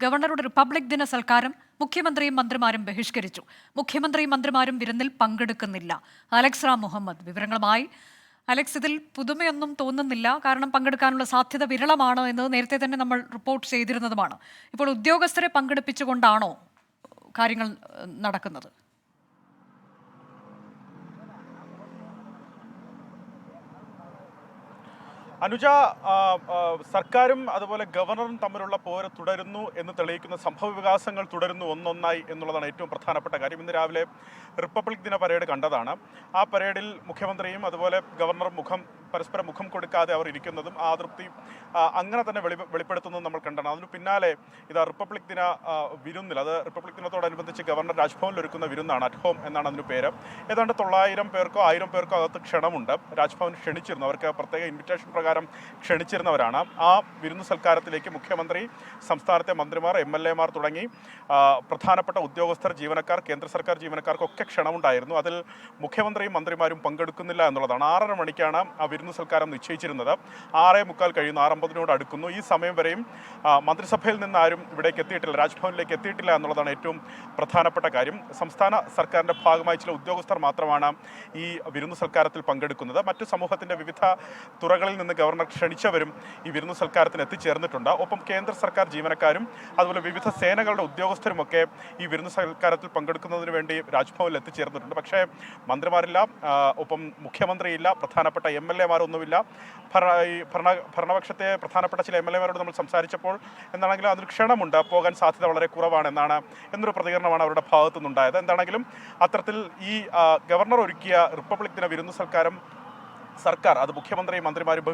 ഗവർണറുടെ റിപ്പബ്ലിക് ദിന സൽക്കാരം മുഖ്യമന്ത്രിയും മന്ത്രിമാരും ബഹിഷ്കരിച്ചു. മുഖ്യമന്ത്രിയും മന്ത്രിമാരും വിരുന്നിൽ പങ്കെടുക്കുന്നില്ല. അലക്സ് റാം മുഹമ്മദ് വിവരങ്ങളുമായി. അലക്സ്, ഇതിൽ പുതുമയൊന്നും തോന്നുന്നില്ല. കാരണം പങ്കെടുക്കാനുള്ള സാധ്യത വിരളമാണ് എന്ന് നേരത്തെ തന്നെ നമ്മൾ റിപ്പോർട്ട് ചെയ്തിരുന്നതുമാണ്. ഇപ്പോൾ ഉദ്യോഗസ്ഥരെ പങ്കെടുപ്പിച്ചുകൊണ്ടാണോ കാര്യങ്ങൾ നടക്കുന്നത്? അനുജ, സർക്കാരും അതുപോലെ ഗവർണറും തമ്മിലുള്ള പോര് തുടരുന്നു എന്ന് തെളിയിക്കുന്ന സംഭവ വികാസങ്ങൾ തുടരുന്നു ഒന്നൊന്നായി എന്നുള്ളതാണ് ഏറ്റവും പ്രധാനപ്പെട്ട കാര്യം. ഇന്ന് രാവിലെ റിപ്പബ്ലിക് ദിന പരേഡ് കണ്ടതാണ്. ആ പരേഡിൽ മുഖ്യമന്ത്രിയും അതുപോലെ ഗവർണറും പരസ്പരം മുഖം കൊടുക്കാതെ അവർ ഇരിക്കുന്നതും ആ അതൃപ്തി അങ്ങനെ തന്നെ വെളിപ്പെടുത്തുന്നതും നമ്മൾ കണ്ടാണ്. അതിന് പിന്നാലെ ഇതാ റിപ്പബ്ലിക് ദിന വിരുന്നിൽ, അത് റിപ്പബ്ലിക് ദിനത്തോടനുബന്ധിച്ച് ഗവർണർ രാജ്ഭവനിൽ ഒരുക്കുന്ന വിരുന്നാണ്. അറ്റ് ഹോം എന്നാണ് അതിന് പേര്. ഏതാണ്ട് 900 പേർക്കോ 1000 പേർക്കോ അകത്ത് ക്ഷണമുണ്ട്. രാജ്ഭവൻ ക്ഷണിച്ചിരുന്നു, അവർക്ക് പ്രത്യേക ഇൻവിറ്റേഷൻ പ്രകാരം ക്ഷണിച്ചിരുന്നവരാണ്. ആ വിരുന്ന് സൽക്കാരത്തിലേക്ക് മുഖ്യമന്ത്രി, സംസ്ഥാനത്തെ മന്ത്രിമാർ, MLA മാർ തുടങ്ങി പ്രധാനപ്പെട്ട ഉദ്യോഗസ്ഥർ, ജീവനക്കാർ, കേന്ദ്ര സർക്കാർ ജീവനക്കാർക്കൊക്കെ ക്ഷണമുണ്ടായിരുന്നു. അതിൽ മുഖ്യമന്ത്രിയും മന്ത്രിമാരും പങ്കെടുക്കുന്നില്ല എന്നുള്ളതാണ്. 6:30 മണിക്കാണ് ആ വിരുന്ന് സൽക്കാരം നിശ്ചയിച്ചിരുന്നത്. 6:45 കഴിയുന്നു, 6:50 അടുക്കുന്നു. ഈ സമയം വരെയും മന്ത്രിസഭയിൽ നിന്ന് ആരും ഇവിടേക്ക് എത്തിയിട്ടില്ല, രാജ്ഭവനിലേക്ക് എത്തിയിട്ടില്ല എന്നുള്ളതാണ് ഏറ്റവും പ്രധാനപ്പെട്ട കാര്യം. സംസ്ഥാന സർക്കാരിൻ്റെ ഭാഗമായി ചില ഉദ്യോഗസ്ഥർ മാത്രമാണ് ഈ വിരുന്ന് സൽക്കാരത്തിൽ പങ്കെടുക്കുന്നത്. മറ്റു സമൂഹത്തിൻ്റെ വിവിധ തുറകളിൽ നിന്ന് ഗവർണർ ക്ഷണിച്ചവരും ഈ വിരുന്ന് സൽക്കാരത്തിന് എത്തിച്ചേർന്നിട്ടുണ്ട്. ഒപ്പം കേന്ദ്ര സർക്കാർ ജീവനക്കാരും അതുപോലെ വിവിധ സേനകളുടെ ഉദ്യോഗസ്ഥരുമൊക്കെ ഈ വിരുന്ന് സൽക്കാരത്തിൽ പങ്കെടുക്കുന്നതിന് വേണ്ടി രാജ്ഭവനിൽ എത്തിച്ചേർന്നിട്ടുണ്ട്. പക്ഷേ മന്ത്രിമാരില്ല, ഒപ്പം മുഖ്യമന്ത്രിയില്ല, പ്രധാനപ്പെട്ട MLA മാരൊന്നുമില്ല. ഭരണപക്ഷത്തെ പ്രധാനപ്പെട്ട ചില MLA മാരോട് നമ്മൾ സംസാരിച്ചപ്പോൾ എന്താണെങ്കിലും അതിന് ക്ഷണമുണ്ട്, പോകാൻ സാധ്യത വളരെ കുറവാണ് എന്നൊരു പ്രതികരണമാണ് അവരുടെ ഭാഗത്തു നിന്നുണ്ടായത്. എന്താണെങ്കിലും അത്തരത്തിൽ ഈ ഗവർണർ ഒരുക്കിയ റിപ്പബ്ലിക് ദിന വിരുന്ന് സൽക്കാരം സർക്കാർ, അത് മുഖ്യമന്ത്രിയും മന്ത്രിമാരും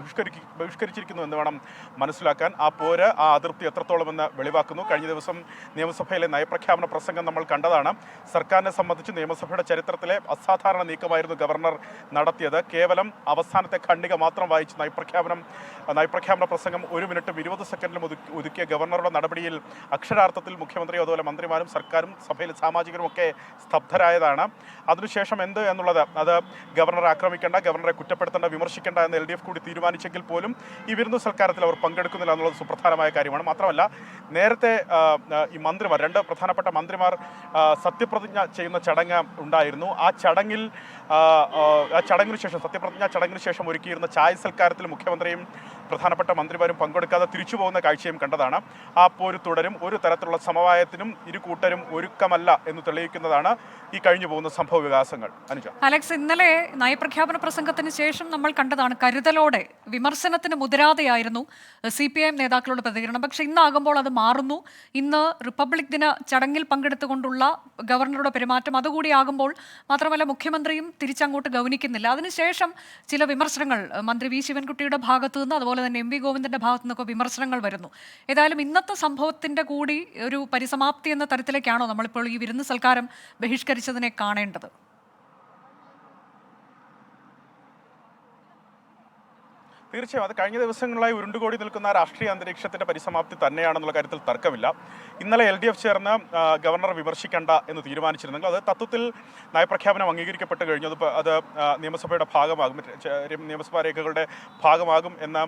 ബഹിഷ്കരിച്ചിരിക്കുന്നു എന്ന് വേണം മനസ്സിലാക്കാൻ. ആ പോര്, ആ അതൃപ്തി എത്രത്തോളമെന്ന് വെളിവാക്കുന്നു. കഴിഞ്ഞ ദിവസം നിയമസഭയിലെ നയപ്രഖ്യാപന പ്രസംഗം നമ്മൾ കണ്ടതാണ്. സർക്കാരിനെ സംബന്ധിച്ച് നിയമസഭയുടെ ചരിത്രത്തിലെ അസാധാരണ നീക്കമായിരുന്നു ഗവർണർ നടത്തിയത്. കേവലം അവസാനത്തെ ഖണ്ഡിക മാത്രം വായിച്ച് നയപ്രഖ്യാപന പ്രസംഗം 1 മിനിറ്റും 20 സെക്കൻഡിലും ഒതുക്കിയ ഗവർണറുടെ നടപടിയിൽ അക്ഷരാർത്ഥത്തിൽ മുഖ്യമന്ത്രിയും അതുപോലെ മന്ത്രിമാരും സർക്കാരും സഭയിലെ സാമാജികരും ഒക്കെ സ്തബ്ധരായതാണ്. അതിനുശേഷം എന്ത് എന്നുള്ളത്, അത് ഗവർണറെ ആക്രമിക്കേണ്ട, ഗവർണറെ കുറ്റപ്പെടുത്തേണ്ട, വിമർശിക്കേണ്ട എന്ന് LDF കൂടി തീരുമാനിച്ചെങ്കിൽ പോലും ഈ വിരുന്ന് സൽക്കാരത്തിൽ അവർ പങ്കെടുക്കുന്നില്ല എന്നുള്ളത് സുപ്രധാനമായ കാര്യമാണ്. മാത്രമല്ല, നേരത്തെ ഈ മന്ത്രിമാർ, 2 പ്രധാനപ്പെട്ട മന്ത്രിമാർ സത്യപ്രതിജ്ഞ ചെയ്യുന്ന ചടങ്ങ് ഉണ്ടായിരുന്നു. ആ ചടങ്ങിന് ശേഷം, സത്യപ്രതിജ്ഞാ ചടങ്ങിന് ശേഷം ഒരുക്കിയിരുന്ന ചായ സൽക്കാരത്തിൽ മുഖ്യമന്ത്രിയും പ്രധാനപ്പെട്ട മന്ത്രിമാരും പങ്കെടുക്കാതെ തിരിച്ചു പോകുന്ന കാഴ്ചയും കണ്ടതാണ്. ആ പോര് തുടരും. ഒരു തരത്തിലുള്ള സമവായത്തിനും ഇരു കൂട്ടരും ഒരുക്കമല്ല എന്ന് തെളിയിക്കുന്നതാണ് ഈ കഴിഞ്ഞു പോകുന്ന സംഭവ വികാസങ്ങൾ. അനുജ, അലക്സ്, ഇന്നലെ നയപ്രഖ്യാപന പ്രസംഗത്തിന് ശേഷം നമ്മൾ കണ്ടതാണ് കരുതലോടെ, വിമർശനത്തിന് മുതിരാതെയായിരുന്നു CPIM നേതാക്കളുടെ പ്രതികരണം. പക്ഷെ ഇന്നാകുമ്പോൾ അത് മാറുന്നു. ഇന്ന് റിപ്പബ്ലിക് ദിന ചടങ്ങിൽ പങ്കെടുത്തുകൊണ്ടുള്ള ഗവർണറുടെ പെരുമാറ്റം അതുകൂടി ആകുമ്പോൾ, മാത്രമല്ല മുഖ്യമന്ത്രിയും തിരിച്ചങ്ങോട്ട് ഗൗനിക്കുന്നില്ല. അതിനുശേഷം ചില വിമർശനങ്ങൾ മന്ത്രി V ശിവൻകുട്ടിയുടെ ഭാഗത്തു നിന്ന്, അതുപോലെ തന്നെ MV ഗോവിന്ദന്റെ ഭാഗത്തു നിന്നൊക്കെ വിമർശനങ്ങൾ വരുന്നു. ഏതായാലും ഇന്നത്തെ സംഭവത്തിന്റെ കൂടി ഒരു പരിസമാപ്തി എന്ന തരത്തിലേക്കാണോ നമ്മളിപ്പോൾ ഈ വിരുന്ന് സൽക്കാരം ബഹിഷ്കരിച്ചതിനെ കാണേണ്ടത്? തീർച്ചയായും അത് കഴിഞ്ഞ ദിവസങ്ങളായി ഉരുണ്ടുകൂടി നിൽക്കുന്ന രാഷ്ട്രീയ അന്തരീക്ഷത്തിന്റെ പരിസമാപ്തി തന്നെയാണെന്നുള്ള കാര്യത്തിൽ തർക്കമില്ല. ഇന്നലെ LDF ചേർന്ന് ഗവർണറെ വിമർശിക്കേണ്ട എന്ന് തീരുമാനിച്ചിരുന്നെങ്കിൽ അത് തത്വത്തിൽ നയപ്രഖ്യാപനം അംഗീകരിക്കപ്പെട്ട് കഴിഞ്ഞു. അത് നിയമസഭയുടെ ഭാഗമാകും, നിയമസഭാ രേഖകളുടെ ഭാഗമാകും എന്ന്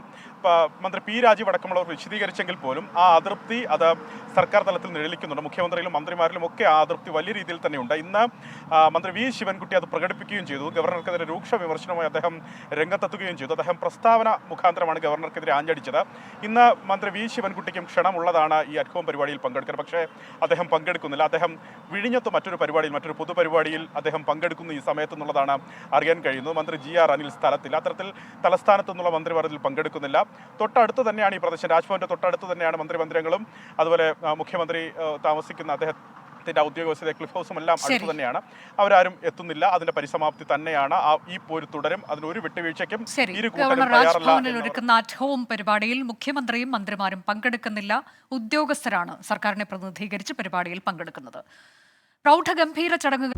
മന്ത്രി P രാജീവ് അടക്കമുള്ളവർ വിശദീകരിച്ചെങ്കിൽ പോലും ആ അതൃപ്തി അത് സർക്കാർ തലത്തിൽ നിഴലിക്കുന്നുണ്ട്. മുഖ്യമന്ത്രിയിലും മന്ത്രിമാരിലും ഒക്കെ ആ അതൃപ്തി വലിയ രീതിയിൽ തന്നെയുണ്ട്. ഇന്ന് മന്ത്രി V ശിവൻകുട്ടി അത് പ്രകടിപ്പിക്കുകയും ചെയ്തു. ഗവർണർക്കെതിരെ രൂക്ഷ വിമർശനവുമായി അദ്ദേഹം രംഗത്തെത്തുകയും ചെയ്തു. അദ്ദേഹം പ്രസ്താവന മുഖാന്തരമാണ് ഗവർണർക്കെതിരെ ആഞ്ഞടിച്ചത്. ഇന്ന് മന്ത്രി V ശിവൻകുട്ടിക്കും ക്ഷണമുള്ളതാണ് ഈ അറ്റ് ഹോം പരിപാടിയിൽ പങ്കെടുക്കുന്നത്. പക്ഷേ അദ്ദേഹം പങ്കെടുക്കുന്നില്ല. അദ്ദേഹം വിഴിഞ്ഞത്ത് മറ്റൊരു പൊതുപരിപാടിയിൽ അദ്ദേഹം പങ്കെടുക്കുന്നു ഈ സമയത്ത് എന്നുള്ളതാണ് അറിയാൻ കഴിയുന്നത്. മന്ത്രി GR അനിൽ സ്ഥലത്തില്ല. അത്തരത്തിൽ തലസ്ഥാനത്തു നിന്നുള്ള മന്ത്രിമാർ ഇതിൽ പങ്കെടുക്കുന്നില്ല. തൊട്ടടുത്ത് തന്നെയാണ് ഈ പ്രദേശം, രാജ്ഭവന്റെ തൊട്ടടുത്ത് തന്നെയാണ് മന്ത്രിമന്ദിരങ്ങളും അതുപോലെ മുഖ്യമന്ത്രി താമസിക്കുന്ന അദ്ദേഹത്തിന്റെ ഔദ്യോഗിക വസതി ക്ലിഫ് ഹൗസും എല്ലാം അടുത്ത് തന്നെയാണ്. അവരാരും എത്തുന്നില്ല. അതിന്റെ പരിസമാപ്തി തന്നെയാണ്. ഈ പോര് തുടരും. അതിനൊരു വിട്ടുവീഴ്ചയ്ക്കും രാജ്ഭവനിൽ ഒരുക്കുന്ന അറ്റ് ഹോം പരിപാടിയിൽ മുഖ്യമന്ത്രിയും മന്ത്രിമാരും പങ്കെടുക്കുന്നില്ല. ഉദ്യോഗസ്ഥരാണ് സർക്കാരിനെ പ്രതിനിധീകരിച്ച് പരിപാടിയിൽ പങ്കെടുക്കുന്നത്. പ്രൗഢഗംഭീര ചടങ്ങുകൾ